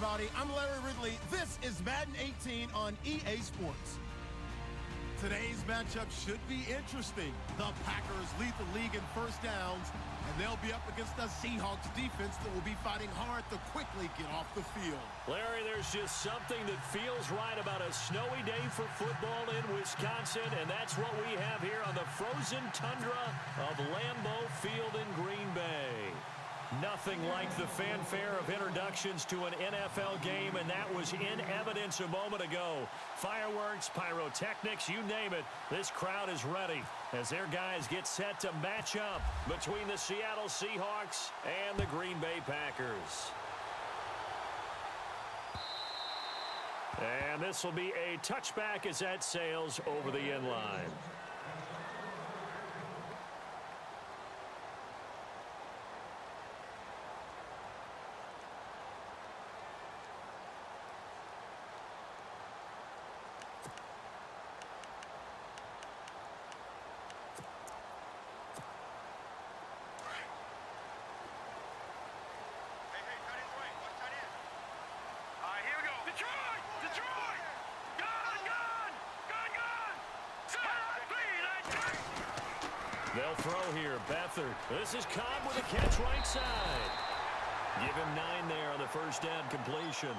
everybody. I'm Larry Ridley. This is Madden 18 on EA Sports. Today's matchup should be interesting. The Packers lead the league in first downs, and they'll be up against the Seahawks defense that will be fighting hard to quickly get off the field. Larry, there's just something that feels right about a snowy day for football in Wisconsin, and that's what we have here on the frozen tundra of Lambeau Field in Green Bay. Nothing like the fanfare of introductions to an NFL game, and that was in evidence a moment ago. Fireworks, pyrotechnics, you name it, this crowd is ready as their guys get set to match up between the Seattle Seahawks and the Green Bay Packers. And this will be a touchback as that sails over the end line. They'll throw here. Beathard. This is Cobb with a catch right side. Give him 9 there on the first down completion.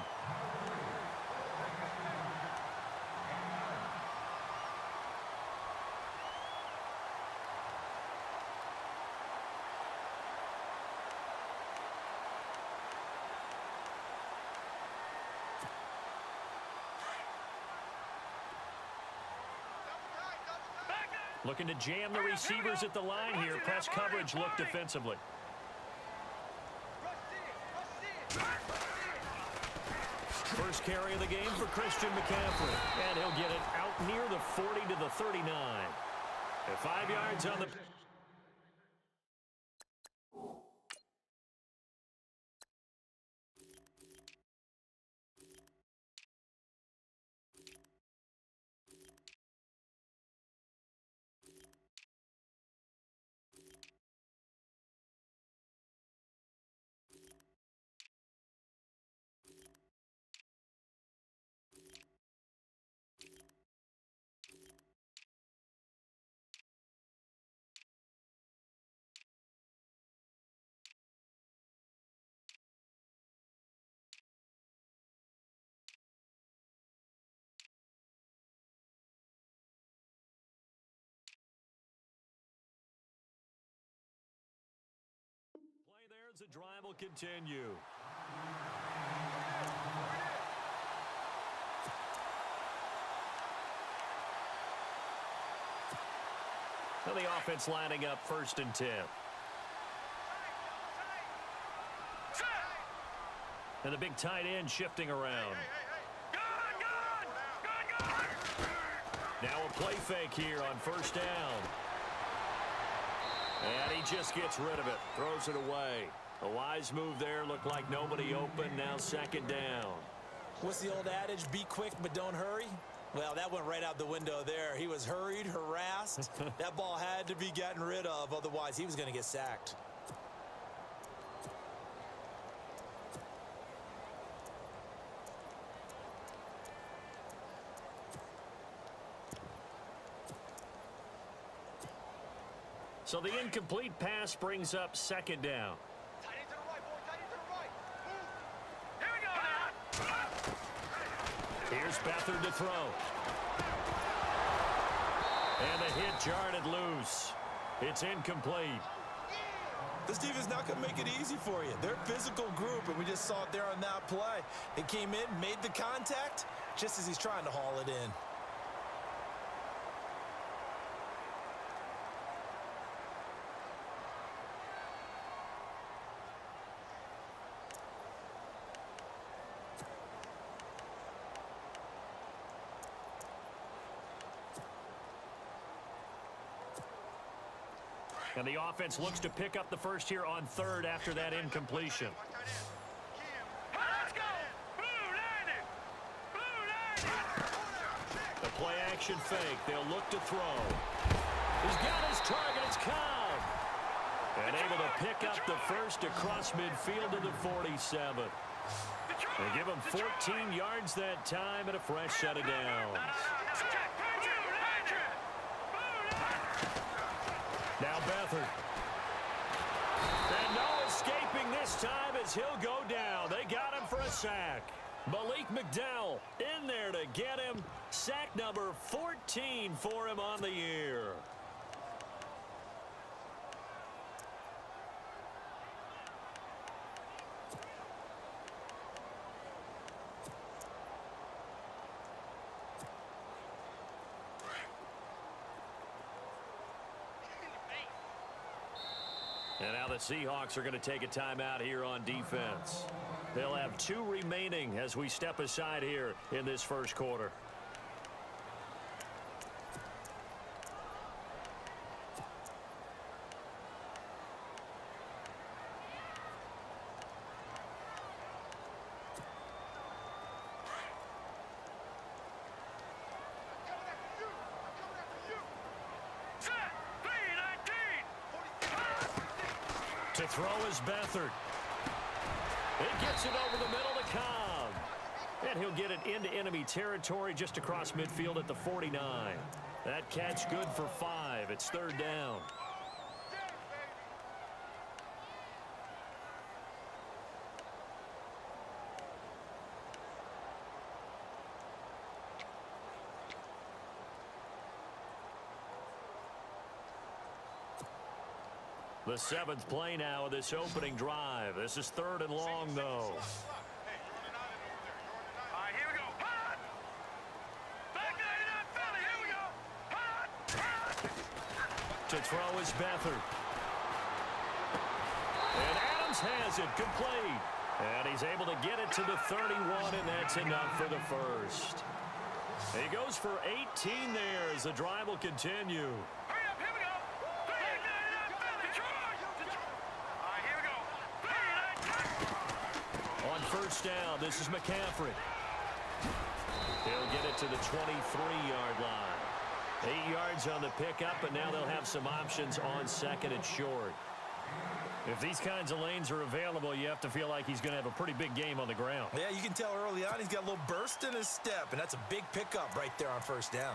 Looking to jam the receivers at the line here. Press coverage look defensively. First carry of the game for Christian McCaffrey. And he'll get it out near the 40 to the 39. And 5 yards on the... The drive will continue. Now the offense lining up 1st and 10. And the big tight end shifting around. Now a play fake here on 1st down. And he just gets rid of it, throws it away. A wise move there, looked like nobody open, now 2nd down. What's the old adage, be quick but don't hurry? Well, that went right out the window there. He was hurried, harassed. That ball had to be gotten rid of, otherwise he was going to get sacked. So the incomplete pass brings up 2nd down. Tight end to the right, boy. Tight end to the right. Move. Here we go now. Here's Beathard to throw. And the hit jarred it loose. It's incomplete. This defense is not going to make it easy for you. They're a physical group, and we just saw it there on that play. They came in, made the contact, just as he's trying to haul it in. And the offense looks to pick up the first here on 3rd after that incompletion. Let's go. The play action fake. They'll look to throw. He's got his target. It's Cobb. And able to pick up the first across midfield to the 47. They give him 14 yards that time and a fresh set of downs. Now Beathard. And no escaping this time as he'll go down. They got him for a sack. Malik McDowell in there to get him. Sack number 14 for him on the year. And now the Seahawks are going to take a timeout here on defense. They'll have 2 remaining as we step aside here in this first quarter. To throw is Beathard. It gets it over the middle to Cobb. And he'll get it into enemy territory just across midfield at the 49. That catch good for 5. It's 3rd down. The 7th play now of this opening drive. This is 3rd and long, though. All right, here we go. Hot! Back 99 Philly, here we go. Hot! Hot! To throw is Beathard. And Adams has it complete. And he's able to get it to the 31, and that's enough for the first. He goes for 18 there as the drive will continue. Hurry up, here we go. Back 99 Philly, charge! All right, here we go. 39. On first down, this is McCaffrey. He'll get it to the 23-yard line. 8 yards on the pickup, and now they'll have some options on 2nd and short. If these kinds of lanes are available, you have to feel like he's going to have a pretty big game on the ground. Yeah, you can tell early on he's got a little burst in his step, and that's a big pickup right there on first down.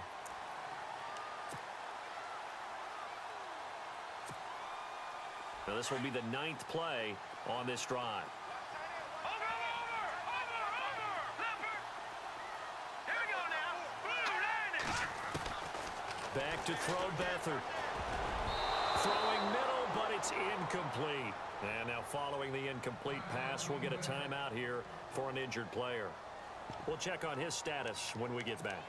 Now this will be the 9th play on this drive. Over! Leopard! Here we go now. Blue, landing! Back to throw Beathard. Throwing middle, but it's incomplete. And now following the incomplete pass, we'll get a timeout here for an injured player. We'll check on his status when we get back.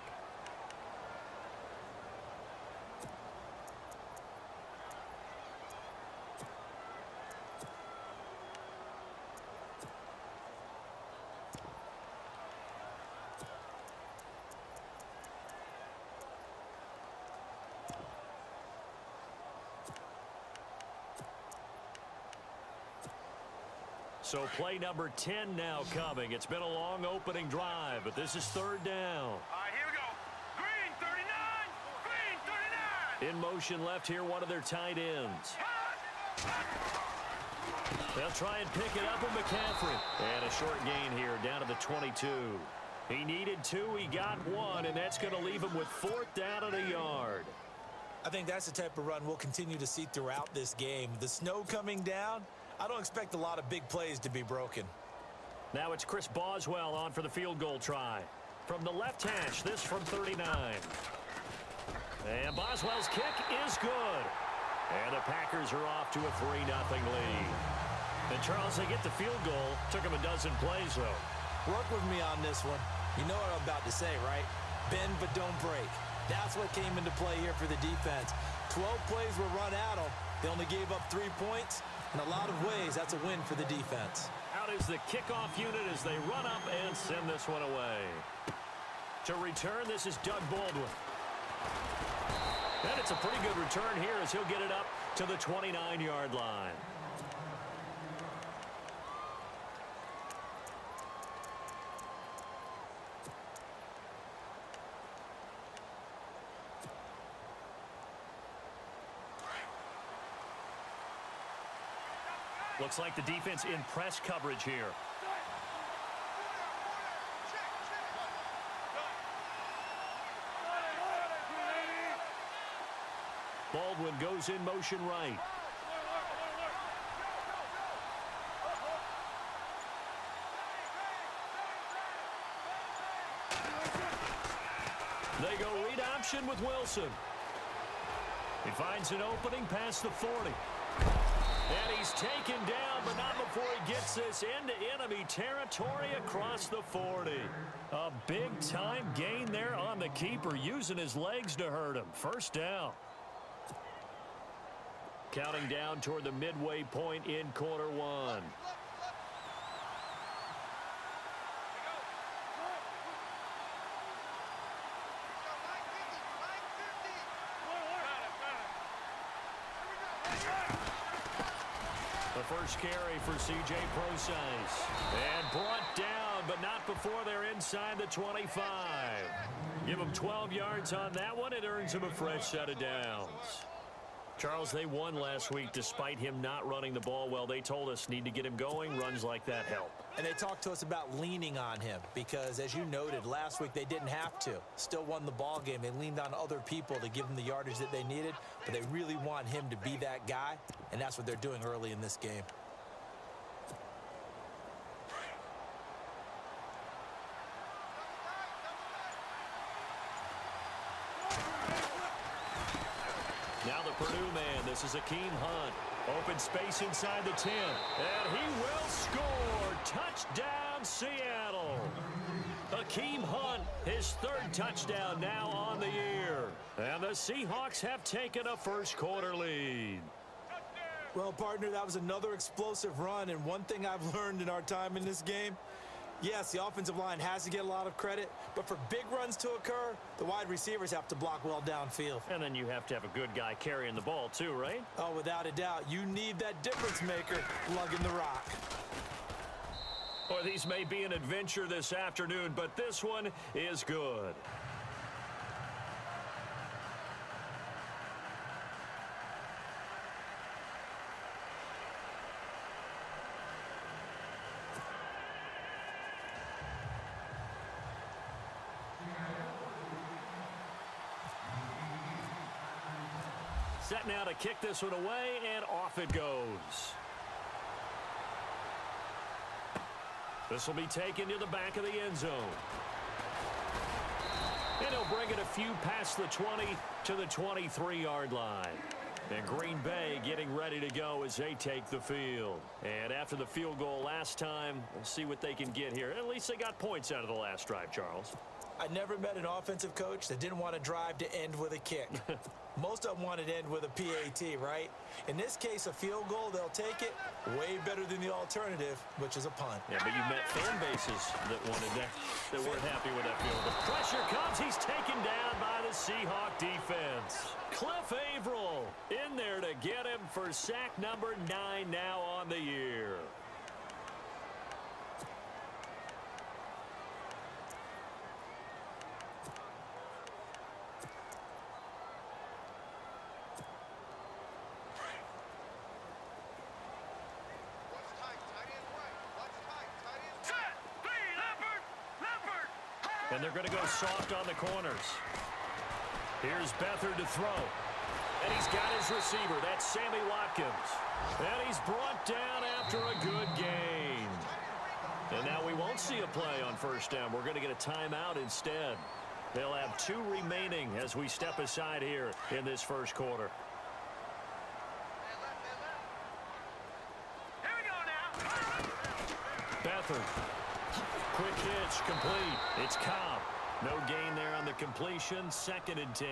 So play number 10 now coming. It's been a long opening drive, but this is 3rd down. All right, here we go. Green, 39. Green, 39. In motion left here, one of their tight ends. They'll try and pick it up with McCaffrey. And a short gain here down to the 22. He needed 2, he got 1, and that's going to leave him with 4th down and a yard. I think that's the type of run we'll continue to see throughout this game. The snow coming down, I don't expect a lot of big plays to be broken. Now it's Chris Boswell on for the field goal try. From the left hash, this from 39. And Boswell's kick is good. And the Packers are off to a 3-0 lead. And Charles, they get the field goal. Took them a dozen plays, though. Work with me on this one. You know what I'm about to say, right? Bend but don't break. That's what came into play here for the defense. 12 plays were run at them. They only gave up 3 points. In a lot of ways, that's a win for the defense. Out is the kickoff unit as they run up and send this one away. To return, this is Doug Baldwin. And it's a pretty good return here as he'll get it up to the 29-yard line. Looks like the defense in press coverage here. Baldwin goes in motion right. They go read option with Wilson. He finds an opening past the 40. And he's taken down, but not before he gets this into enemy territory across the 40. A big-time gain there on the keeper, using his legs to hurt him. First down. Counting down toward the midway point in quarter one. The first carry for C.J. Procise. And brought down, but not before they're inside the 25. Give them 12 yards on that one. It earns them a fresh set of downs. Charles, they won last week despite him not running the ball well. They told us need to get him going. Runs like that help. And they talked to us about leaning on him because, as you noted, last week they didn't have to. Still won the ball game. They leaned on other people to give them the yardage that they needed, but they really want him to be that guy, and that's what they're doing early in this game. Now the Purdue man, this is Akeem Hunt. Open space inside the 10. And he will score. Touchdown, Seattle. Akeem Hunt, his third touchdown now on the year. And the Seahawks have taken a first quarter lead. Well, partner, that was another explosive run, and one thing I've learned in our time in this game, yes, the offensive line has to get a lot of credit, but for big runs to occur, the wide receivers have to block well downfield. And then you have to have a good guy carrying the ball too, right? Oh, without a doubt. You need that difference maker lugging the rock. Or these may be an adventure this afternoon, but this one is good. Set now to kick this one away, and off it goes. This will be taken to the back of the end zone. And he'll bring it a few past the 20 to the 23-yard line. And Green Bay getting ready to go as they take the field. And after the field goal last time, we'll see what they can get here. At least they got points out of the last drive, Charles. I never met an offensive coach that didn't want to drive to end with a kick. Most of them wanted to end with a PAT, right? In this case, a field goal, they'll take it. Way better than the alternative, which is a punt. Yeah, but you met fan bases that wanted that, that weren't happy with that field goal. Pressure comes. He's taken down by the Seahawk defense. Cliff Averill in there to get him for sack number 9 now on the year. And they're going to go soft on the corners. Here's Beathard to throw. And he's got his receiver. That's Sammy Watkins. And he's brought down after a good game. And now we won't see a play on first down. We're going to get a timeout instead. They'll have 2 remaining as we step aside here in this first quarter. Here we go now. Beathard. Quick hitch, complete. It's Cobb. No gain there on the completion. 2nd and 10.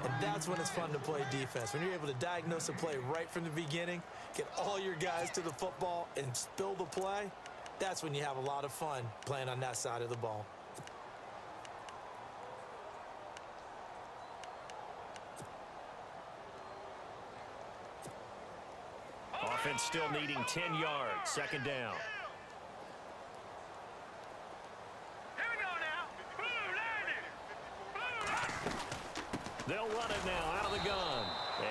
And that's when it's fun to play defense. When you're able to diagnose a play right from the beginning, get all your guys to the football, and spill the play, that's when you have a lot of fun playing on that side of the ball. Offense still needing 10 yards. 2nd down. They'll run it now out of the gun.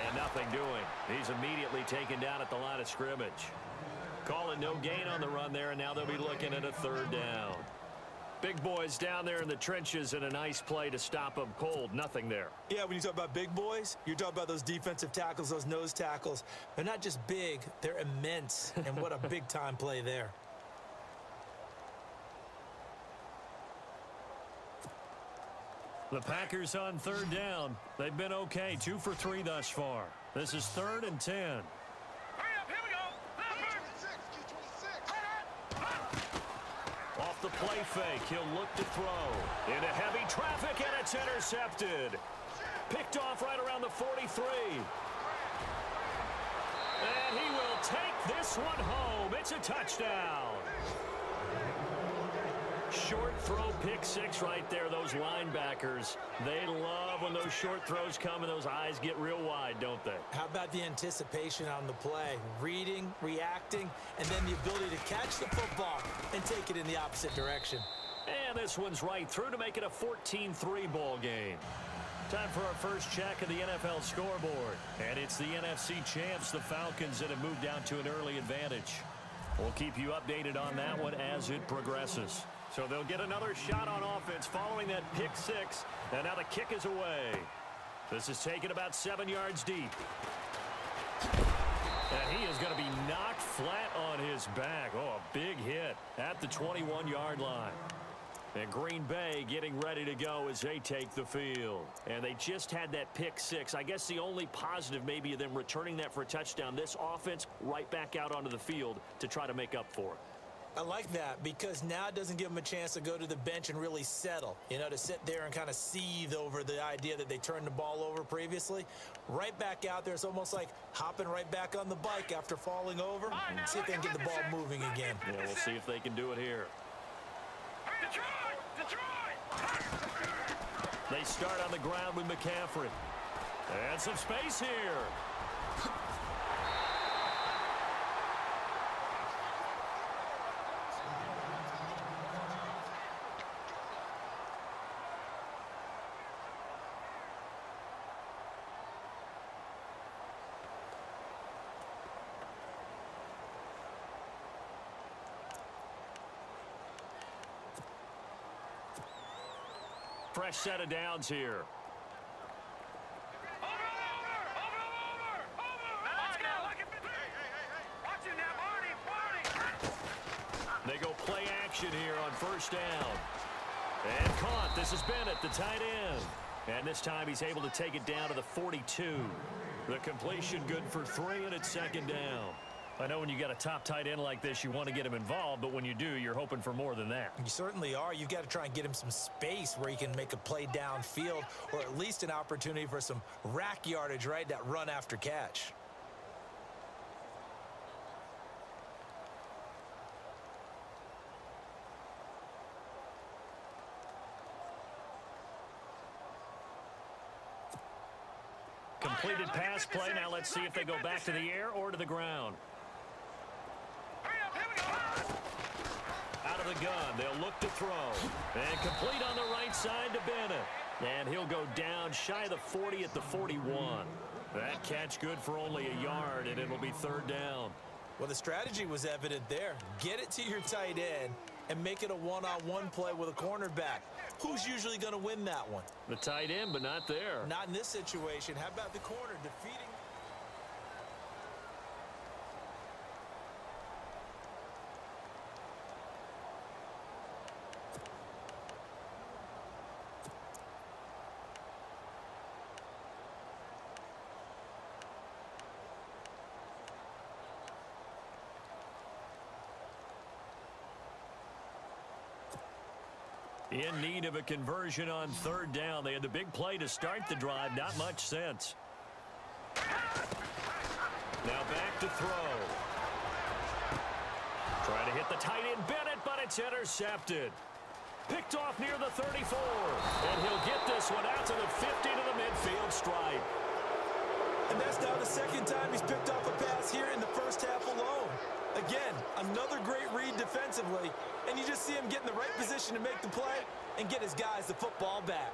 And nothing doing. He's immediately taken down at the line of scrimmage. Calling no gain on the run there, and now they'll be looking at a 3rd down. Big boys down there in the trenches, and a nice play to stop them cold. Nothing there. Yeah, when you talk about big boys, you're talking about those defensive tackles, those nose tackles. They're not just big, they're immense. And what a big-time play there. The Packers on third down. They've been okay, 2 for 3 thus far. This is 3rd and 10. Hurry up, here we go. Off the play fake, he'll look to throw. Into heavy traffic, and it's intercepted. Picked off right around the 43. And he will take this one home. It's a touchdown. Short throw, pick six right there. Those linebackers, they love when those short throws come and those eyes get real wide, don't they? How about the anticipation on the play? Reading, reacting, and then the ability to catch the football and take it in the opposite direction. And this one's right through to make it a 14-3 ball game. Time for our first check of the NFL scoreboard. And it's the NFC champs, the Falcons, that have moved down to an early advantage. We'll keep you updated on that one as it progresses. So they'll get another shot on offense following that pick six. And now the kick is away. This is taken about 7 yards deep. And he is going to be knocked flat on his back. Oh, a big hit at the 21-yard line. And Green Bay getting ready to go as they take the field. And they just had that pick six. I guess the only positive maybe of them returning that for a touchdown. This offense right back out onto the field to try to make up for it. I like that because now it doesn't give them a chance to go to the bench and really settle, to sit there and kind of seethe over the idea that they turned the ball over previously. Right back out there, it's almost like hopping right back on the bike after falling over. See if they can get the ball moving again. Yeah, we'll see if they can do it here. Detroit! They start on the ground with McCaffrey. And some space here. Fresh set of downs here. Over! Let's go! Watch it now, Barney! They go play action here on first down. And caught. This is Bennett, the tight end. And this time he's able to take it down to the 42. The completion good for 3, and it's 2nd down. I know when you got a top tight end like this, you want to get him involved, but when you do, you're hoping for more than that. You certainly are. You've got to try and get him some space where he can make a play downfield or at least an opportunity for some rack yardage, right? That run after catch. Completed pass play. Now let's see if they go back to the air or to the ground. Out of the gun, they'll look to throw. And complete on the right side to Bennett. And he'll go down shy of the 40 at the 41. That catch good for only a yard, and it'll be 3rd down. Well, the strategy was evident there. Get it to your tight end and make it a one-on-one play with a cornerback. Who's usually going to win that one? The tight end, but not there. Not in this situation. How about the corner defeating? In need of a conversion on 3rd down. They had the big play to start the drive. Not much sense. Now back to throw. Trying to hit the tight end Bennett, but it's intercepted. Picked off near the 34. And he'll get this one out to the 50 to the midfield stripe. And that's now the 2nd time he's picked off a pass here in the first half alone. Again, another great read defensively, and you just see him get in the right position to make the play and get his guys the football back.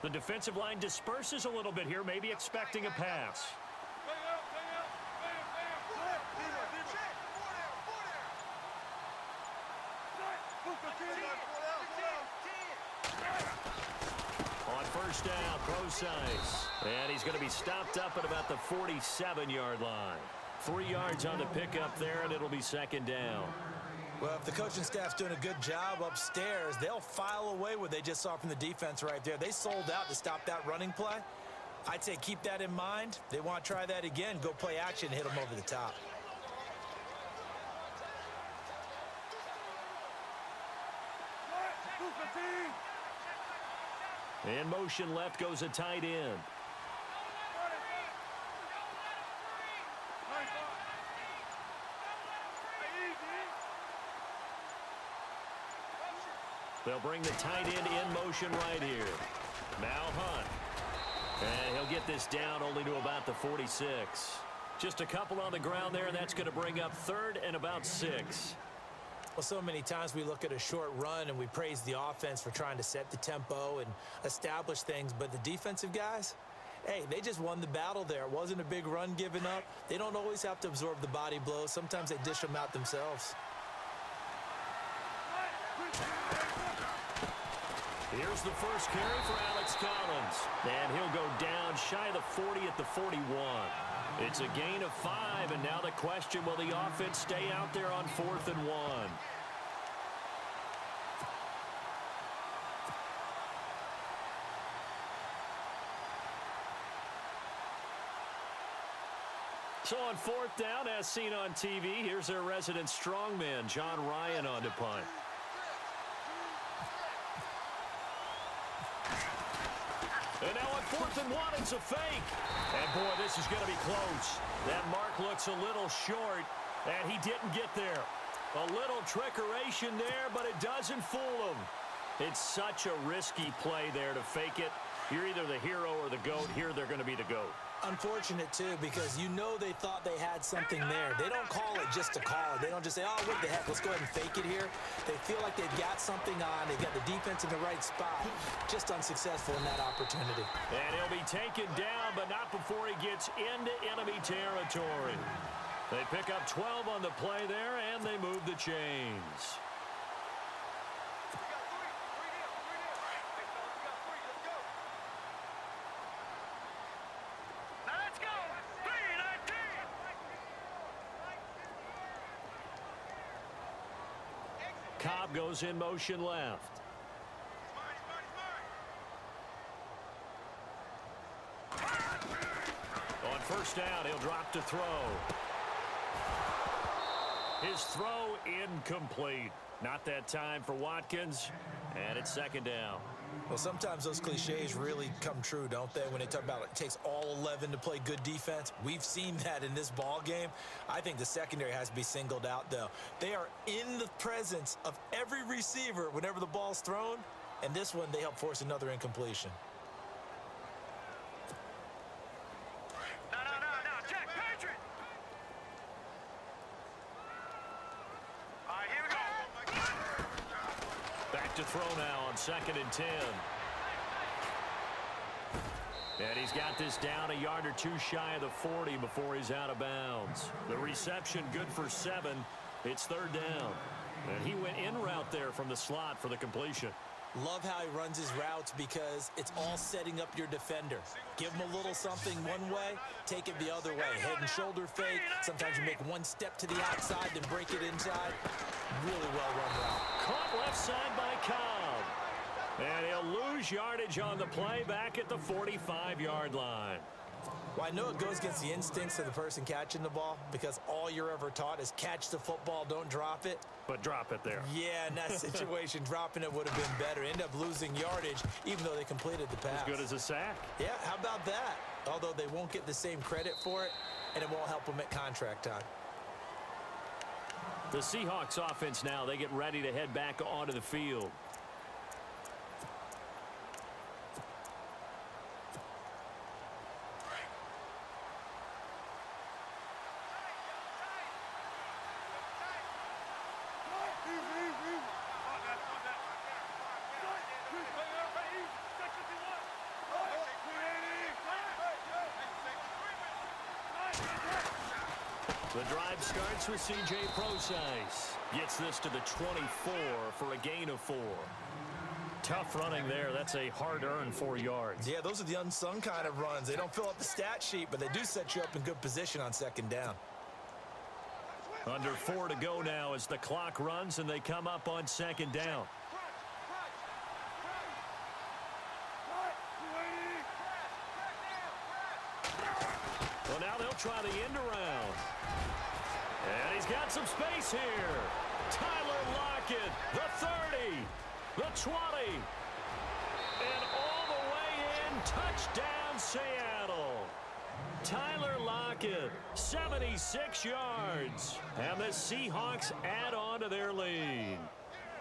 The defensive line disperses a little bit here, maybe expecting a pass. On first down, Procise. And he's going to be stopped up at about the 47-yard line. 3 yards on the pickup there, and it'll be second down. Well, if the coaching staff's doing a good job upstairs, they'll file away what they just saw from the defense right there. They sold out to stop that running play. I'd say keep that in mind. They want to try that again, go play action, hit them over the top. In motion left goes a tight end. They'll bring the tight end in motion right here. Now Hunt. And he'll get this down only to about the 46. Just a couple on the ground there, and that's going to bring up third and about 6. Well, so many times we look at a short run and we praise the offense for trying to set the tempo and establish things, but the defensive guys, hey, they just won the battle there. It wasn't a big run given up. They don't always have to absorb the body blows. Sometimes they dish them out themselves. Here's the first carry for Alex Collins. And he'll go down shy of the 40 at the 41. It's a gain of 5, and now the question, will the offense stay out there on 4th and 1? So on 4th down, as seen on TV, here's their resident strongman, John Ryan, on to punt. And now on 4th and 1, it's a fake. And, boy, this is going to be close. That mark looks a little short, and he didn't get there. A little trickeration there, but it doesn't fool him. It's such a risky play there to fake it. You're either the hero or the GOAT. Here they're going to be the GOAT. Unfortunate, too, because you know they thought they had something there. They don't call it just to call it. They don't just say, oh, what the heck, let's go ahead and fake it here. They feel like they've got something on. They've got the defense in the right spot. Just unsuccessful in that opportunity. And he'll be taken down, but not before he gets into enemy territory. They pick up 12 on the play there, and they move the chains. Cobb goes in motion left. On first down, he'll drop to throw. His throw incomplete. Not that time for Watkins, and it's second down. Well, sometimes those cliches really come true, don't they? When they talk about it takes all 11 to play good defense. We've seen that in this ball game. I think the secondary has to be singled out, though. They are in the presence of every receiver whenever the ball's thrown, and this one they help force another incompletion. No, Jack Patrick. All right, here we go. Back to throw now on 2nd and 10. And he's got this down a yard or two shy of the 40 before he's out of bounds. The reception good for 7. It's 3rd down. And he went in route there from the slot for the completion. Love how he runs his routes because it's all setting up your defender. Give him a little something one way, take it the other way. Head and shoulder fake. Sometimes you make one step to the outside, then break it inside. Really well run route. Caught left side by Cobb. And he'll lose yardage on the play back at the 45-yard line. Well, I know it goes against the instincts of the person catching the ball because all you're ever taught is catch the football, don't drop it. But drop it there. Yeah, in that situation, dropping it would have been better. End up losing yardage even though they completed the pass. As good as a sack. Yeah, how about that? Although they won't get the same credit for it, and it won't help them at contract time. The Seahawks offense now, they get ready to head back onto the field. The drive starts with C.J. Procise. Gets this to the 24 for a gain of 4. Tough running there. That's a hard-earned 4 yards. Yeah, those are the unsung kind of runs. They don't fill up the stat sheet, but they do set you up in good position on second down. Under 4 to go now as the clock runs and they come up on second down. Well, now they'll try the end around. And he's got some space here. Tyler Lockett, the 30, the 20, and all the way in, touchdown Seattle. Tyler Lockett, 76 yards, and the Seahawks add on to their lead.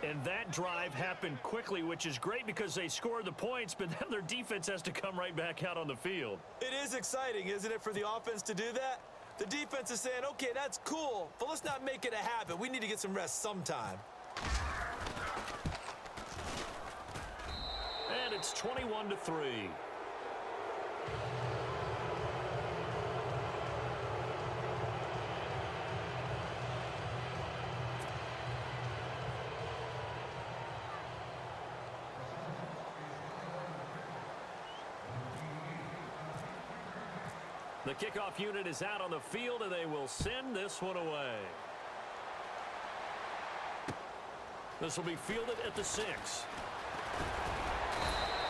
And that drive happened quickly, which is great because they scored the points, but then their defense has to come right back out on the field. It is exciting, isn't it, for the offense to do that? The defense is saying, okay, that's cool, but let's not make it a habit. We need to get some rest sometime. And it's 21-3. The kickoff unit is out on the field, and they will send this one away. This will be fielded at the 6.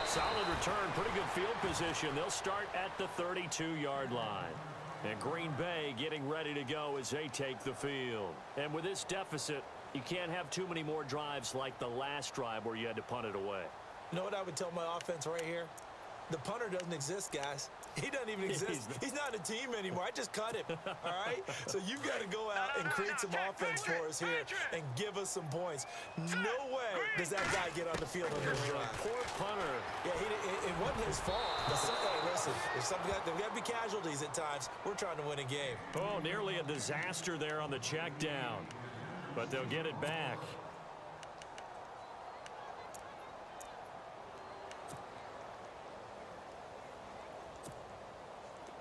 Solid return, pretty good field position. They'll start at the 32-yard line. And Green Bay getting ready to go as they take the field. And with this deficit, you can't have too many more drives like the last drive where you had to punt it away. You know what I would tell my offense right here? The punter doesn't exist, guys. He doesn't even exist. He's not a team anymore. I just cut him, all right? So you've got to go out and create some offense for us here and give us some points. No way does that guy get on the field on this drive. Poor punter. Yeah, it wasn't his fault. Hey, listen, there's got to be casualties at times. We're trying to win a game. Oh, nearly a disaster there on the check down. But they'll get it back.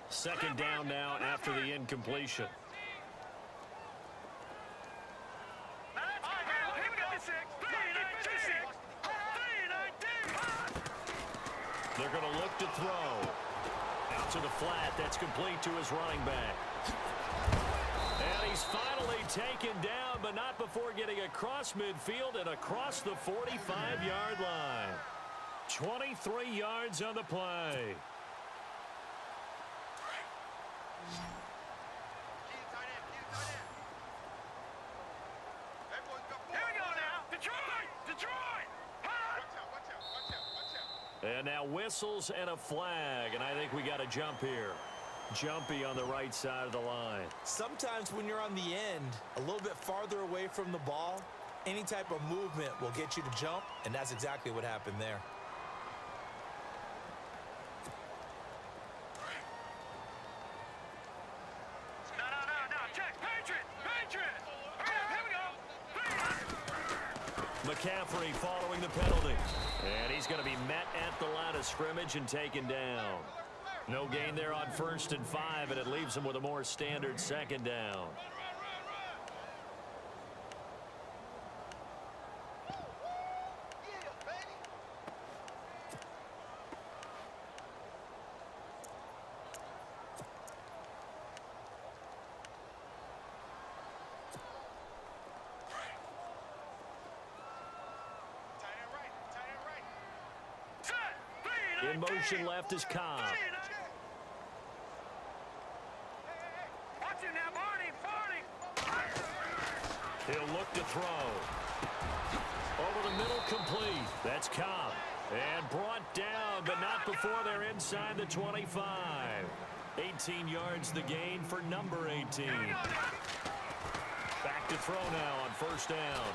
Second down now after the incompletion. They're going to look to throw. Out to the flat. That's complete to his running back. And he's finally taken down, but not before getting across midfield and across the 45-yard line. 23 yards on the play. And now whistles and a flag, and I think we got a jump here. Jumpy on the right side of the line. Sometimes when you're on the end, a little bit farther away from the ball, any type of movement will get you to jump, and that's exactly what happened there. McCaffrey following the penalty. And he's going to be met at the line of scrimmage and taken down. No gain there on 1st and 5, and it leaves him with a more standard second down. In motion left is Cobb. He'll look to throw. Over the middle, complete. That's Cobb. And brought down, but not before they're inside the 25. 18 yards the gain for number 18. Back to throw now on 1st down.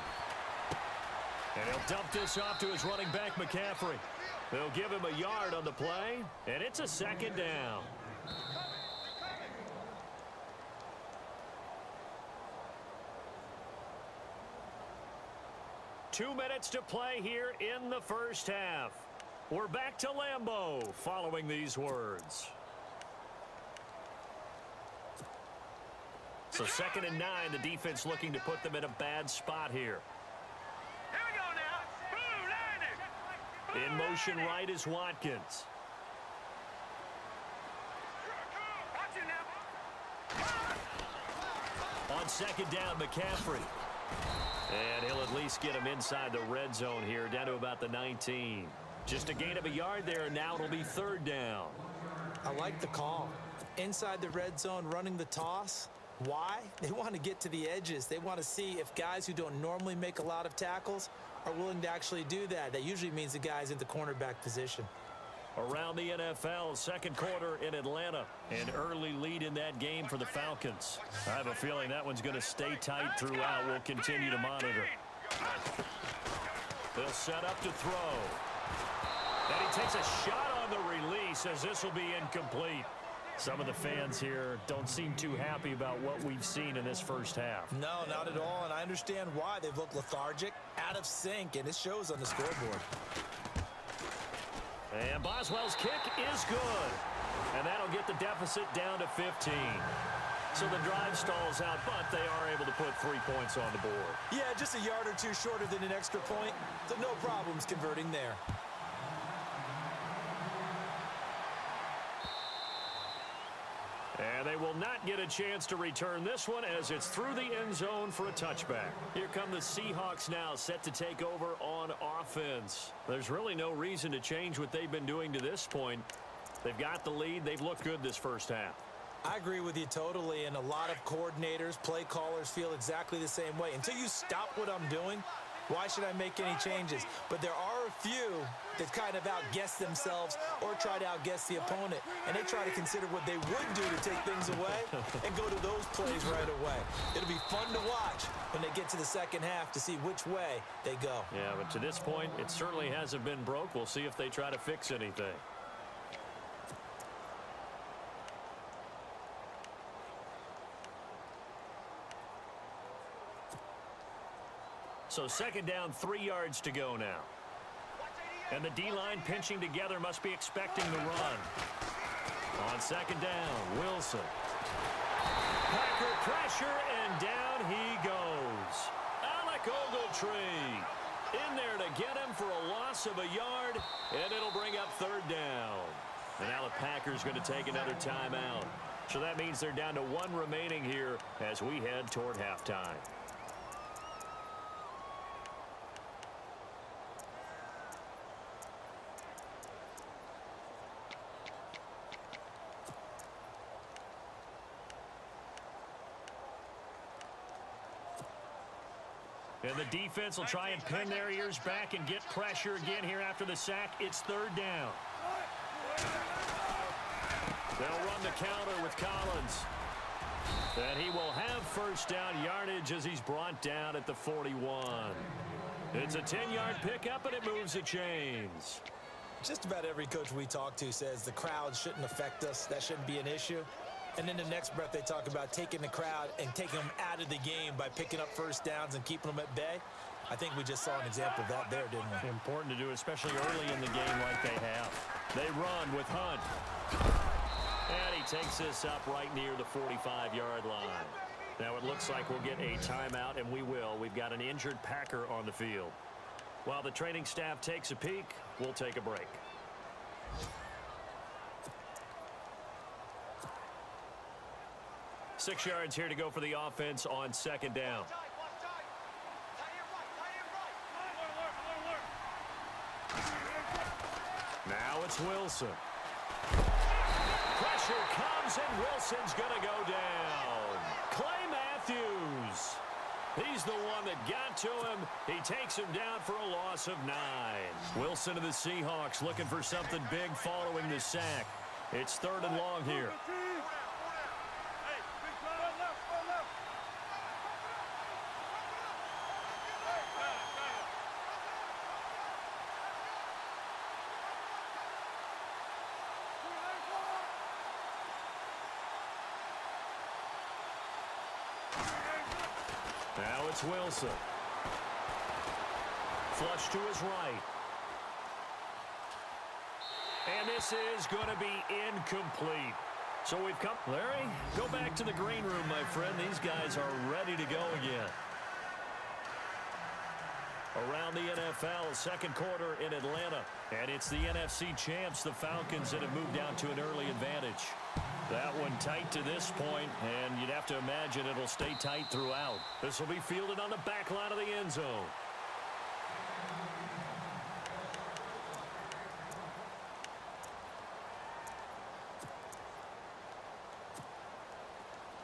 And he'll dump this off to his running back, McCaffrey. They'll give him a yard on the play, and it's a second down. Two minutes to play here in the first half. We're back to Lambeau following these words. So 2nd and 9, the defense looking to put them in a bad spot here. Here we go now. Blue 90. In motion right is Watkins. Watch it now. On 2nd down, McCaffrey. And he'll at least get him inside the red zone here, down to about the 19. Just a gain of a yard there, and now it'll be 3rd down. I like the call. Inside the red zone, running the toss. Why? They want to get to the edges. They want to see if guys who don't normally make a lot of tackles are willing to actually do that. That usually means the guy's in the cornerback position. Around the NFL, 2nd quarter in Atlanta. An early lead in that game for the Falcons. I have a feeling that one's going to stay tight throughout. We'll continue to monitor. They'll set up to throw. And he takes a shot on the release as this will be incomplete. Some of the fans here don't seem too happy about what we've seen in this first half. No, not at all, and I understand why. They've looked lethargic, out of sync, and it shows on the scoreboard. And Boswell's kick is good. And that'll get the deficit down to 15. So the drive stalls out, but they are able to put 3 points on the board. Yeah, just a yard or two shorter than an extra point, so no problems converting there. And they will not get a chance to return this one as it's through the end zone for a touchback. Here come the Seahawks now, set to take over on offense. There's really no reason to change what they've been doing to this point. They've got the lead. They've looked good this first half. I agree with you totally, and a lot of coordinators, play callers feel exactly the same way. Until you stop what I'm doing, why should I make any changes? But there are a few that kind of outguess themselves or try to outguess the opponent. And they try to consider what they would do to take things away and go to those plays right away. It'll be fun to watch when they get to the second half to see which way they go. Yeah, but to this point, it certainly hasn't been broke. We'll see if they try to fix anything. So 2nd down, 3 yards to go now. And the D-line pinching together, must be expecting the run. On 2nd down, Wilson. Packer pressure, and down he goes. Alec Ogletree in there to get him for a loss of a yard, and it'll bring up 3rd down. And now the Packers going to take another timeout. So that means they're down to 1 remaining here as we head toward halftime. And the defense will try and pin their ears back and get pressure again here after the sack. It's 3rd down. They'll run the counter with Collins. And he will have 1st down yardage as he's brought down at the 41. It's a 10-yard pickup, and it moves the chains. Just about every coach we talk to says the crowd shouldn't affect us. That shouldn't be an issue. And in the next breath, they talk about taking the crowd and taking them out of the game by picking up 1st downs and keeping them at bay. I think we just saw an example of that there, didn't we? Important to do, especially early in the game like they have. They run with Hunt. And he takes this up right near the 45-yard line. Now it looks like we'll get a timeout, and we will. We've got an injured Packer on the field. While the training staff takes a peek, we'll take a break. Six yards here to go for the offense on 2nd down. Now it's Wilson. Pressure comes, and Wilson's going to go down. Clay Matthews. He's the one that got to him. He takes him down for a loss of 9. Wilson of the Seahawks looking for something big following the sack. It's 3rd and long here. Now it's Wilson. Flush to his right. And this is going to be incomplete. So we've come. Larry, go back to the green room, my friend. These guys are ready to go again. Around the NFL, second quarter in Atlanta. And it's the NFC champs, the Falcons, that have moved down to an early advantage. That one tight to this point, and you'd have to imagine it'll stay tight throughout. This will be fielded on the back line of the end zone.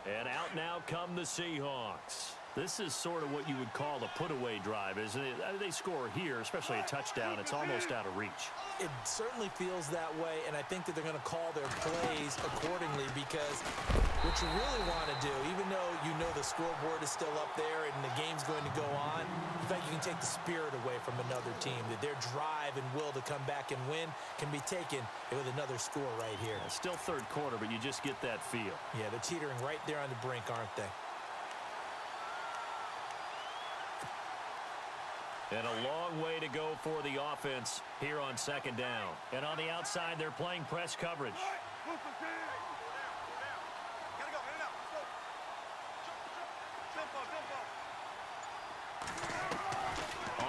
And out now come the Seahawks. This is sort of what you would call a put-away drive, isn't it? I mean, they score here, especially a touchdown. It's almost out of reach. It certainly feels that way, and I think that they're going to call their plays accordingly because what you really want to do, even though you know the scoreboard is still up there and the game's going to go on, in fact, you can take the spirit away from another team. That their drive and will to come back and win can be taken with another score right here. Still third quarter, but you just get that feel. Yeah, they're teetering right there on the brink, aren't they? And a long way to go for the offense here on second down. And on the outside, they're playing press coverage.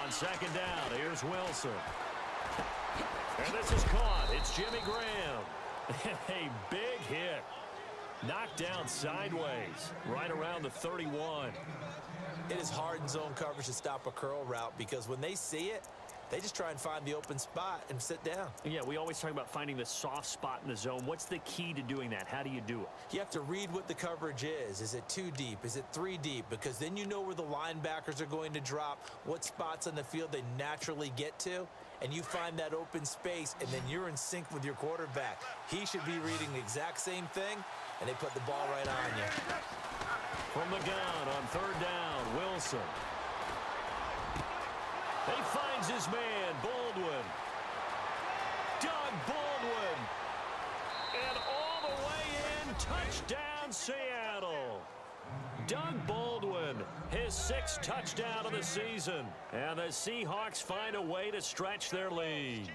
On second down, here's Wilson. And this is caught. It's Jimmy Graham. A big hit. Knocked down sideways, right around the 31. It is hard in zone coverage to stop a curl route because when they see it, they just try and find the open spot and sit down. Yeah, we always talk about finding the soft spot in the zone. What's the key to doing that? How do you do it? You have to read what the coverage is. Is it 2 deep? Is it 3 deep? Because then you know where the linebackers are going to drop, what spots on the field they naturally get to, and you find that open space, and then you're in sync with your quarterback. He should be reading the exact same thing, and they put the ball right on you. From the gun on third down, Wilson. He finds his man, Baldwin. Doug Baldwin. And all the way in, touchdown, Seattle. Doug Baldwin, his 6th touchdown of the season. And the Seahawks find a way to stretch their lead.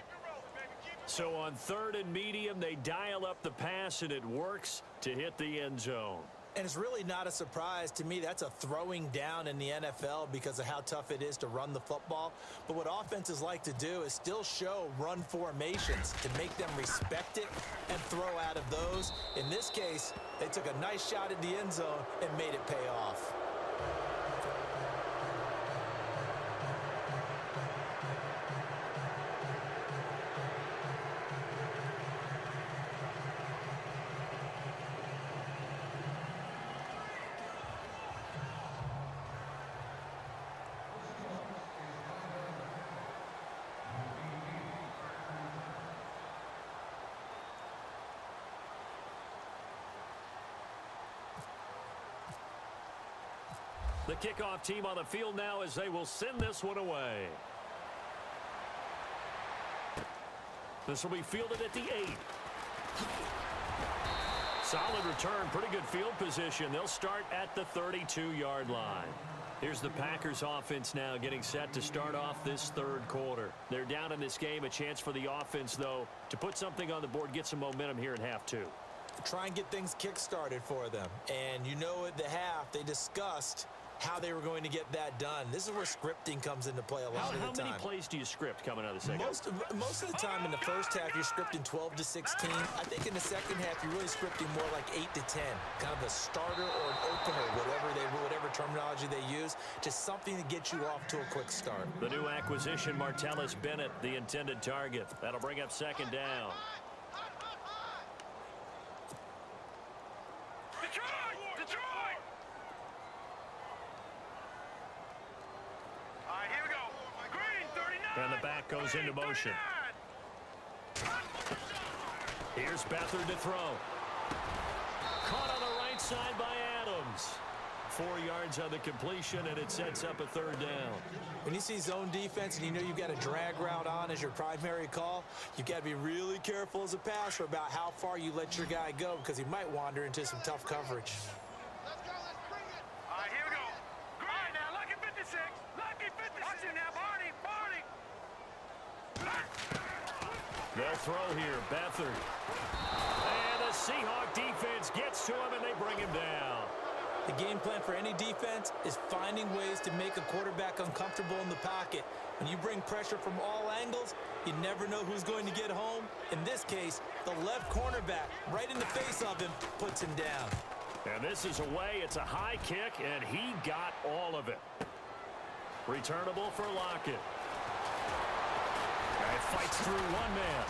So on third and medium, they dial up the pass, and it works to hit the end zone. And it's really not a surprise to me. That's a throwing down in the NFL because of how tough it is to run the football. But what offenses like to do is still show run formations to make them respect it and throw out of those. In this case, they took a nice shot at the end zone and made it pay off. The kickoff team on the field now as they will send this one away. This will be fielded at the 8. Solid return, pretty good field position. They'll start at the 32-yard line. Here's the Packers offense now getting set to start off this third quarter. They're down in this game. A chance for the offense, though, to put something on the board, get some momentum here in half 2. Try and get things kick-started for them. And you know at the half, they discussed how they were going to get that done. This is where scripting comes into play a lot of the time. How many plays do you script coming out of the second? Most of the time in the first half, you're scripting 12 to 16. I think in the second half, you're really scripting more like 8 to 10. Kind of a starter or an opener, whatever terminology they use. Just something to get you off to a quick start. The new acquisition, Martellus Bennett, the intended target. That'll bring up second down. Detroit! All right, here we go. Green, 39. And the back goes into motion. 39. Here's Beathard to throw. Caught on the right side by Adams. 4 yards on the completion, and it sets up a third down. When you see zone defense and you know you've got a drag route on as your primary call, you've got to be really careful as a passer about how far you let your guy go because he might wander into some tough coverage. Let's go, let's bring it. All right, here we go. Green, now, lucky 56. Lucky 56. Watch it now, Barney. They'll throw here, Beathard. And the Seahawk defense gets to him, and they bring him down. The game plan for any defense is finding ways to make a quarterback uncomfortable in the pocket. When you bring pressure from all angles, you never know who's going to get home. In this case, the left cornerback, right in the face of him, puts him down. And this is away. It's a high kick, and he got all of it. Returnable for Lockett. And fights through one man.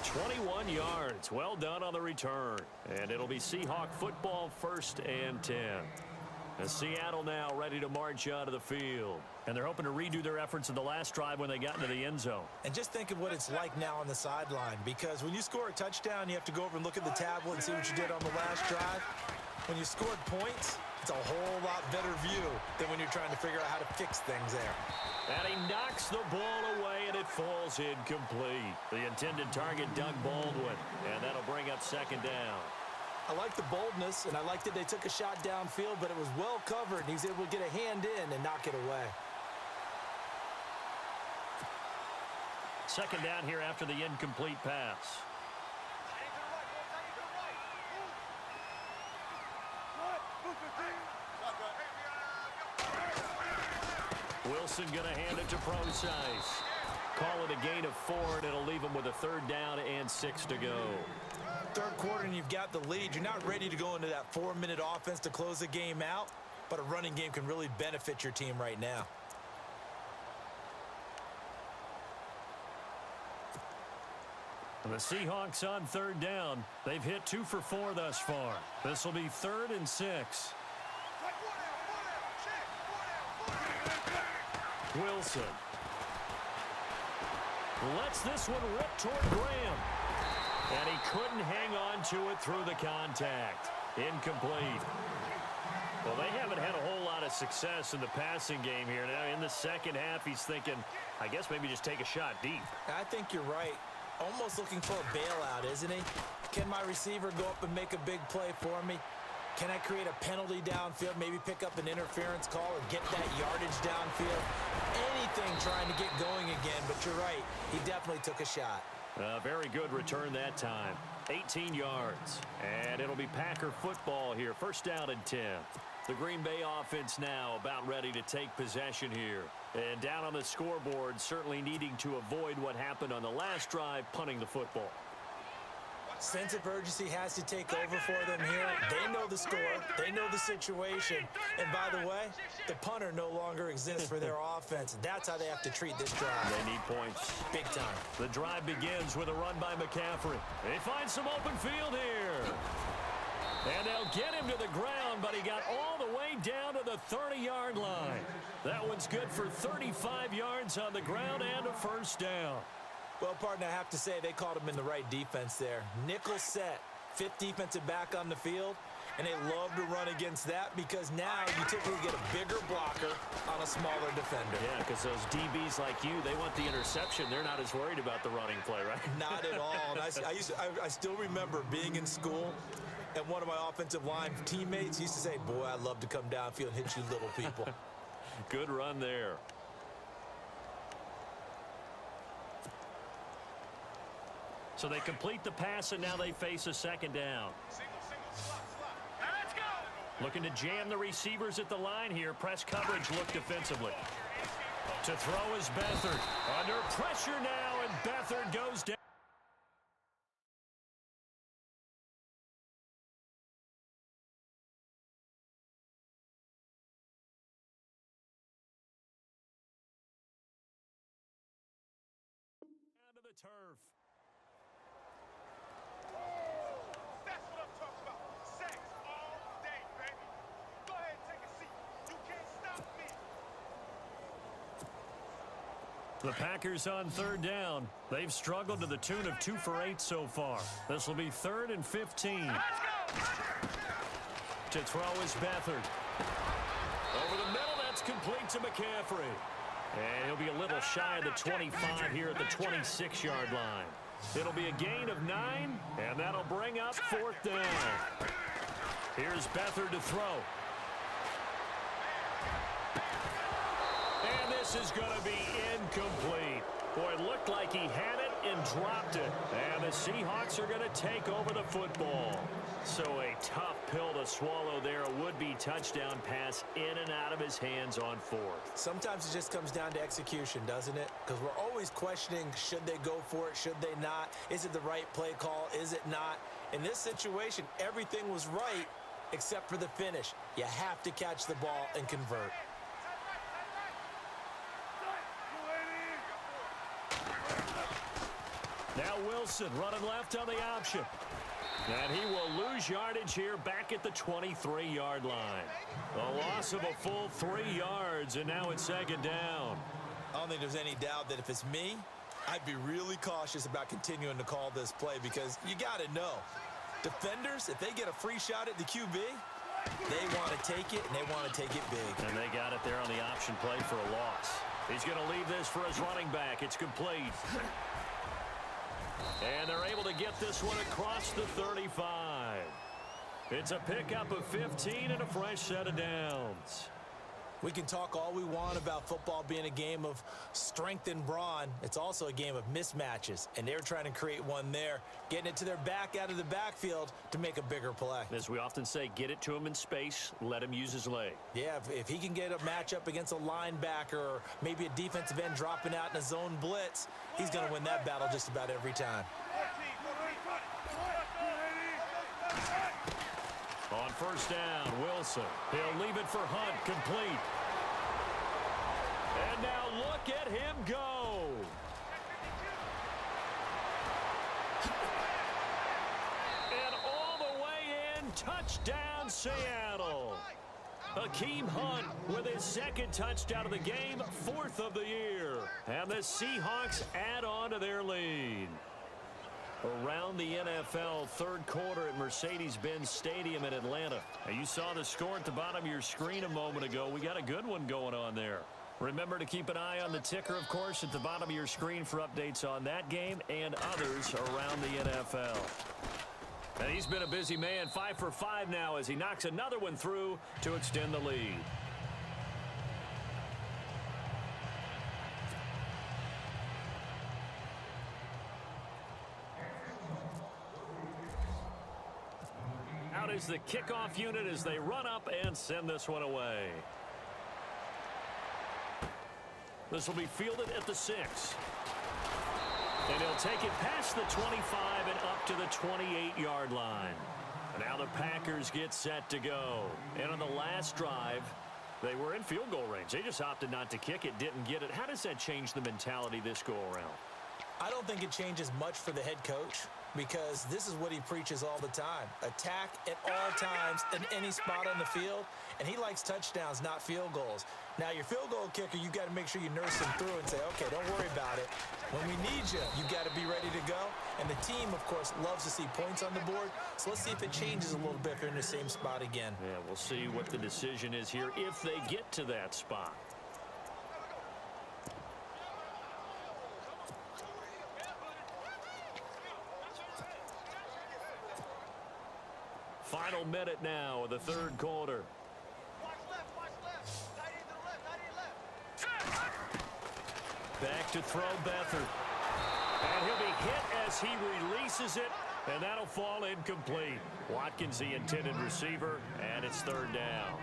21 yards. Well done on the return. And it'll be Seahawk football, 1st and 10. And Seattle now ready to march out of the field. And they're hoping to redo their efforts in the last drive when they got into the end zone. And just think of what it's like now on the sideline, because when you score a touchdown, you have to go over and look at the tablet and see what you did on the last drive. When you scored points, it's a whole lot better view than when you're trying to figure out how to fix things there. And he knocks the ball away, and it falls incomplete. The intended target, Doug Baldwin. And that'll bring up 2nd down. I like the boldness, and I liked that they took a shot downfield, but it was well covered, and he was able to get a hand in and knock it away. 2nd down here after the incomplete pass. Wilson going to hand it to Procise. Call it a gain of 4, and it'll leave him with a 3rd down and 6 to go. 3rd quarter, and you've got the lead. You're not ready to go into that 4-minute offense to close the game out, but a running game can really benefit your team right now. The Seahawks on 3rd down. They've hit 2 for 4 thus far. This will be 3rd and 6. Wilson lets this one rip toward Graham. And he couldn't hang on to it through the contact. Incomplete. Well, they haven't had a whole lot of success in the passing game here. Now, in the second half, he's thinking, I guess maybe just take a shot deep. I think you're right. Almost looking for a bailout, isn't he? Can my receiver go up and make a big play for me? Can I create a penalty downfield, maybe pick up an interference call or get that yardage downfield? Anything trying to get going again, but you're right. He definitely took a shot. Very good return that time. 18 yards. And it'll be Packer football here. 1st down and 10. The Green Bay offense now about ready to take possession here. And down on the scoreboard, certainly needing to avoid what happened on the last drive, punting the football. Sense of urgency has to take over for them here. They know the score. They know the situation. And by the way, the punter no longer exists for their offense. That's how they have to treat this drive. They need points. Big time. The drive begins with a run by McCaffrey. They find some open field here. And they'll get him to the ground, but he got all the way down to the 30-yard line. That one's good for 35 yards on the ground and a 1st down. Well, partner, I have to say they called him in the right defense there. Nickel set, 5th defensive back on the field, and they love to run against that because now you typically get a bigger blocker on a smaller defender. Yeah, because those DBs like you, they want the interception. They're not as worried about the running play, right? Not at all. And I still remember being in school, and one of my offensive line teammates used to say, boy, I'd love to come downfield and hit you little people. Good run there. So they complete the pass, and now they face a 2nd down. Looking to jam the receivers at the line here. Press coverage look defensively. To throw is Beathard. Under pressure now, and Beathard goes down. Down to the turf. That's what I'm talking about. Sacks all day, baby. Go ahead and take a seat. You can't stop me. The Packers on 3rd down. They've struggled to the tune of 2 for 8 so far. This will be 3rd and 15. Let's go. To throw is Beathard. Over the middle, that's complete to McCaffrey. And he'll be a little shy of the 25 here at the 26-yard line. It'll be a gain of 9, and that'll bring up 4th down. Here's Beathard to throw. And this is going to be incomplete. Boy, it looked like he had it, and dropped it. And the Seahawks are going to take over the football. So a tough pill to swallow there. A would-be touchdown pass in and out of his hands on fourth. Sometimes it just comes down to execution, doesn't it? Because we're always questioning, should they go for it, should they not? Is it the right play call, is it not? In this situation, everything was right except for the finish. You have to catch the ball and convert. Now Wilson running left on the option. And he will lose yardage here back at the 23-yard line. A loss of a full 3 yards, and now it's second down. I don't think there's any doubt that if it's me, I'd be really cautious about continuing to call this play because you got to know. Defenders, if they get a free shot at the QB, they want to take it, and they want to take it big. And they got it there on the option play for a loss. He's going to leave this for his running back. It's complete. And they're able to get this one across the 35. It's a pickup of 15 and a fresh set of downs. We can talk all we want about football being a game of strength and brawn. It's also a game of mismatches, and they're trying to create one there, getting it to their back out of the backfield to make a bigger play. As we often say, get it to him in space, let him use his leg. Yeah, if he can get a matchup against a linebacker or maybe a defensive end dropping out in a zone blitz, he's going to win that battle just about every time. On first down, Wilson. He'll leave it for Hunt, complete. And now look at him go. And all the way in, touchdown Seattle. Hakeem Hunt with his second touchdown of the game, 4th of the year. And the Seahawks add on to their lead. Around the NFL, third quarter at Mercedes-Benz Stadium in Atlanta. Now, you saw the score at the bottom of your screen a moment ago. We got a good one going on there. Remember to keep an eye on the ticker, of course, at the bottom of your screen for updates on that game and others around the NFL. And he's been a busy man, 5 for 5 now as he knocks another one through to extend the lead. Out is the kickoff unit as they run up and send this one away. This will be fielded at the 6. And he'll take it past the 25 and up to the 28-yard line. Now the Packers get set to go. And on the last drive, they were in field goal range. They just opted not to kick it, didn't get it. How does that change the mentality this go-around? I don't think it changes much for the head coach because this is what he preaches all the time. Attack at all times in any spot on the field, and he likes touchdowns, not field goals. Now, your field goal kicker, you got to make sure you nurse him through and say, okay, don't worry about it. When we need you, you got to be ready to go. And the team, of course, loves to see points on the board. So let's see if it changes a little bit if they're in the same spot again. Yeah, we'll see what the decision is here if they get to that spot. Final minute now of the third quarter. Back to throw Beathard. And he'll be hit as he releases it, and that'll fall incomplete. Watkins, the intended receiver, and it's third down.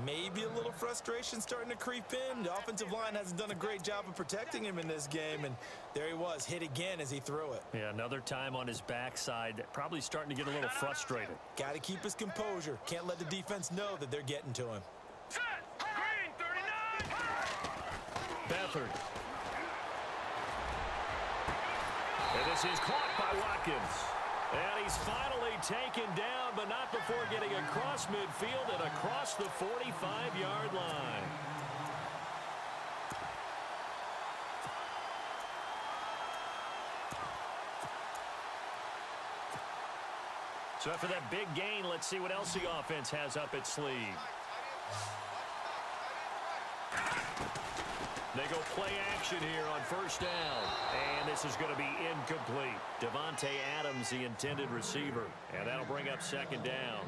Maybe a little frustration starting to creep in. The offensive line hasn't done a great job of protecting him in this game, and there he was, hit again as he threw it. Yeah, another time on his backside, probably starting to get a little frustrated. Got to keep his composure. Can't let the defense know that they're getting to him. Green 39. Beathard. And this is caught by Watkins. And he's finally taken down, but not before getting across midfield and across the 45-yard line. So after that big gain, let's see what else the offense has up its sleeve. They go play action here on first down. And this is going to be incomplete. Devontae Adams, the intended receiver. And that'll bring up second down.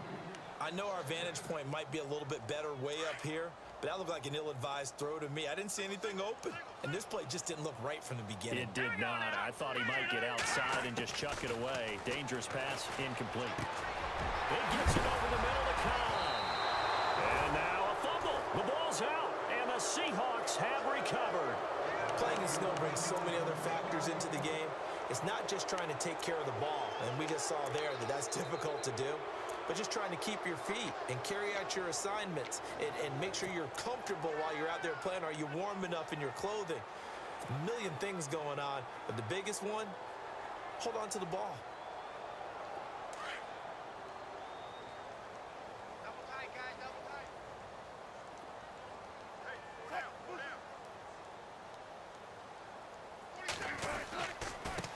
I know our vantage point might be a little bit better way up here, but that looked like an ill-advised throw to me. I didn't see anything open, and this play just didn't look right from the beginning. It did not. I thought he might get outside and just chuck it away. Dangerous pass, incomplete. It gets it over the middle to Khan. And now a fumble. The ball's out, and the Seahawks have recovered. Playing in snow brings so many other factors into the game. It's not just trying to take care of the ball, and we just saw there that that's difficult to do, but just trying to keep your feet and carry out your assignments and make sure you're comfortable while you're out there playing. Are you warm enough in your clothing? A million things going on, but the biggest one, hold on to the ball. Double tight, guys, double tight. Hey, pull down.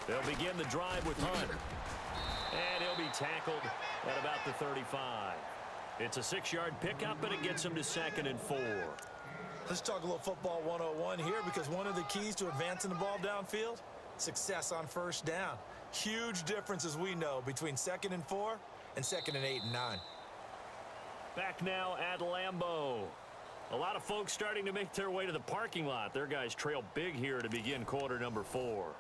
They'll begin the drive with Hunt. And he'll be tackled at about the 35. It's a 6-yard pickup, and it gets him to 2nd and 4. Let's talk a little football 101 here, because one of the keys to advancing the ball downfield, success on first down. Huge difference, as we know, between 2nd and 4 and 2nd and 8 and 9. Back now at Lambeau. A lot of folks starting to make their way to the parking lot. Their guys trail big here to begin quarter number 4.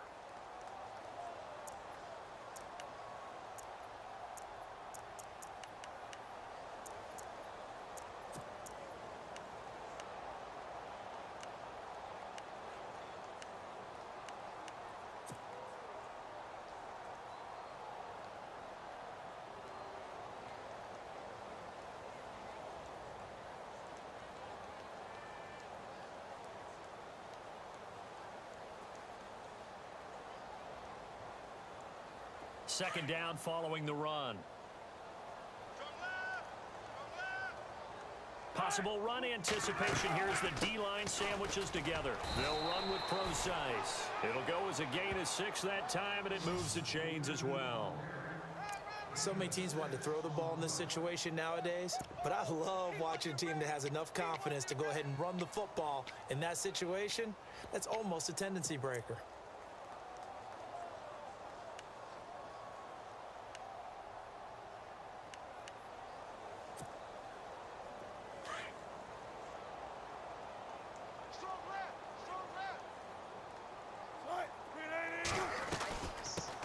Second down following the run. Possible run anticipation here as the D-line sandwiches together. They'll run with precise. It'll go as a gain of 6 that time, and it moves the chains as well. So many teams want to throw the ball in this situation nowadays, but I love watching a team that has enough confidence to go ahead and run the football in that situation. That's almost a tendency breaker.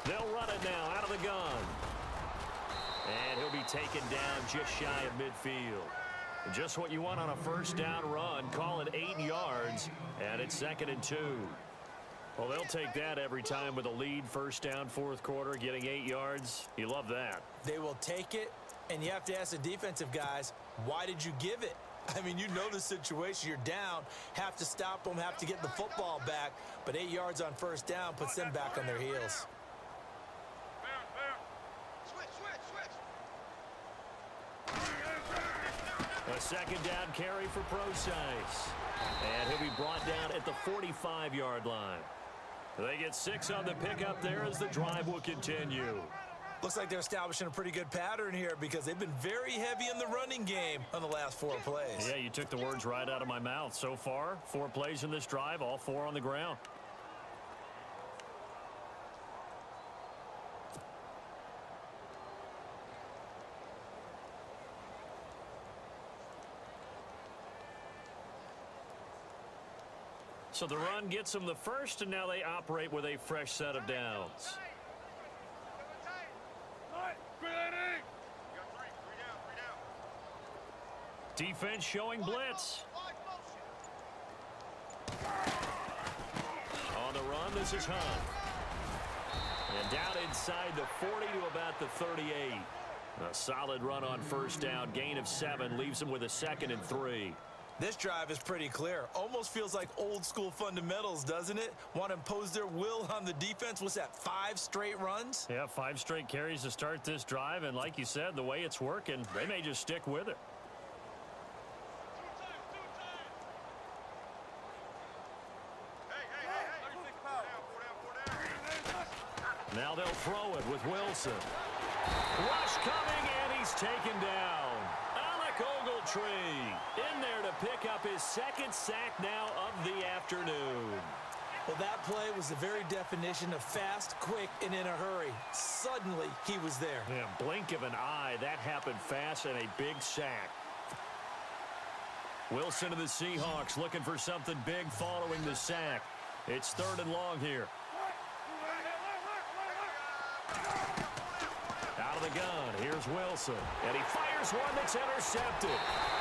They'll run it now out of the gun. And he'll be taken down just shy of midfield. Just what you want on a first down run. Call it 8 yards, and it's 2nd and 2. Well, they'll take that every time with a lead. First down, fourth quarter, getting 8 yards. You love that. They will take it, and you have to ask the defensive guys, why did you give it? I mean, you know the situation. You're down, have to stop them, have to get the football back, but 8 yards on first down puts them back on their heels. A second down carry for Precise. And he'll be brought down at the 45-yard line. They get 6 on the pickup there as the drive will continue. Looks like they're establishing a pretty good pattern here, because they've been very heavy in the running game on the last 4 plays. Yeah, you took the words right out of my mouth. So far, 4 plays in this drive, all 4 on the ground. So the run gets them the first, and now they operate with a fresh set of downs. Defense showing blitz. On the run, this is Hunt. And down inside the 40 to about the 38. A solid run on first down. Gain of 7 leaves them with a 2nd and 3. This drive is pretty clear. Almost feels like old school fundamentals, doesn't it? Want to impose their will on the defense. What's that, 5 straight runs? Yeah, 5 straight carries to start this drive. And like you said, the way it's working, they may just stick with it. Now they'll throw it with Wilson. Rush coming, and he's taken down. Alec Ogletree in there to pick up his 2nd sack now of the afternoon. Well, that play was the very definition of fast, quick, and in a hurry. Suddenly, he was there. Yeah, blink of an eye. That happened fast and a big sack. Wilson of the Seahawks looking for something big following the sack. It's 3rd and long here. Out of the gun, here's Wilson. And he fires one that's intercepted.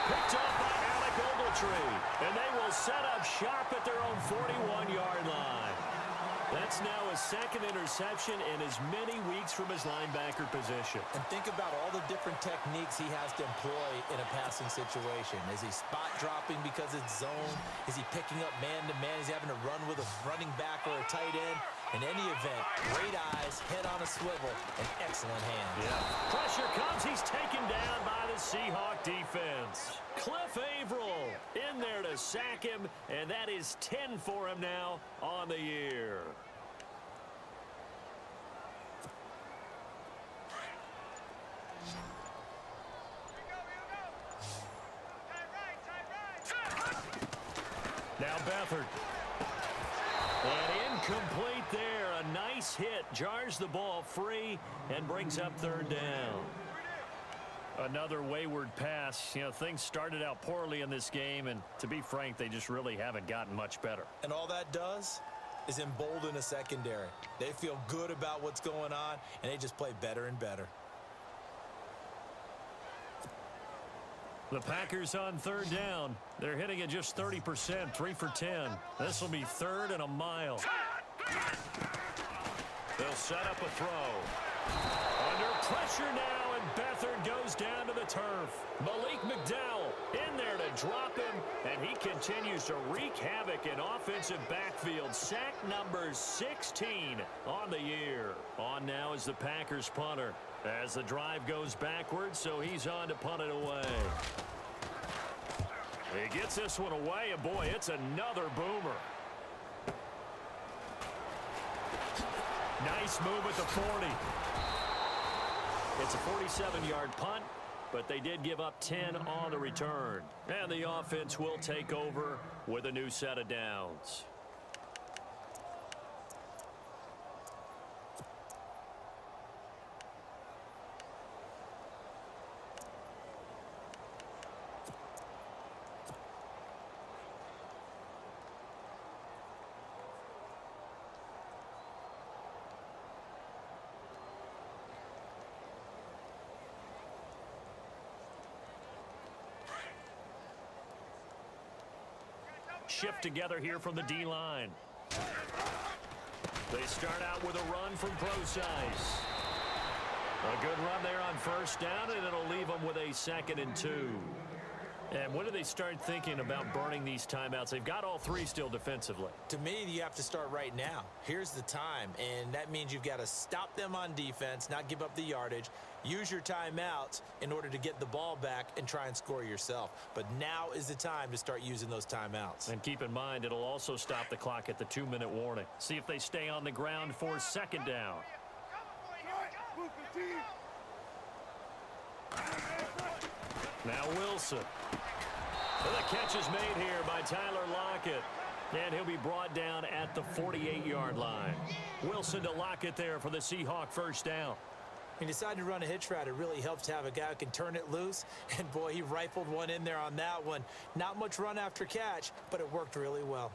Picked off by Alec Ogletree. And they will set up shop at their own 41-yard line. That's now a 2nd interception in as many weeks from his linebacker position. And think about all the different techniques he has to employ in a passing situation. Is he spot dropping because it's zone? Is he picking up man-to-man? Is he having to run with a running back or a tight end? In any event, great eyes, head on a swivel, and excellent hands. Yeah. Pressure comes. He's taken down by the Seahawk defense. Cliff Averill in there to sack him, and that is 10 for him now on the year. Now Beathard. And incomplete there. A nice hit. Jars the ball free and brings up 3rd down. Another wayward pass. You know, things started out poorly in this game, and to be frank, they just really haven't gotten much better. And all that does is embolden a secondary. They feel good about what's going on, and they just play better and better. The Packers on 3rd down. They're hitting at just 30%, 3 for 10. This will be 3rd and a mile. They'll set up a throw. Under pressure now, and Beathard goes down to the turf. Malik McDowell in there to drop him, and he continues to wreak havoc in offensive backfield. Sack number 16 on the year. On now is the Packers punter. As the drive goes backwards, so he's on to punt it away. He gets this one away, and boy, it's another boomer. Nice move at the 40. It's a 47-yard punt, but they did give up 10 on the return. And the offense will take over with a new set of downs. Shift together here from the D-line. They start out with a run from Procise. A good run there on 1st down, and it'll leave them with a 2nd and 2. And when do they start thinking about burning these timeouts? They've got all 3 still defensively. To me, you have to start right now. Here's the time, and that means you've got to stop them on defense, not give up the yardage, use your timeouts in order to get the ball back and try and score yourself. But now is the time to start using those timeouts. And keep in mind, it'll also stop the clock at the 2-minute warning. See if they stay on the ground for 2nd down. Now Wilson. The catch is made here by Tyler Lockett. And he'll be brought down at the 48-yard line. Wilson to Lockett there for the Seahawk 1st down. He decided to run a hitch route. It really helps to have a guy who can turn it loose. And, boy, he rifled one in there on that one. Not much run after catch, but it worked really well.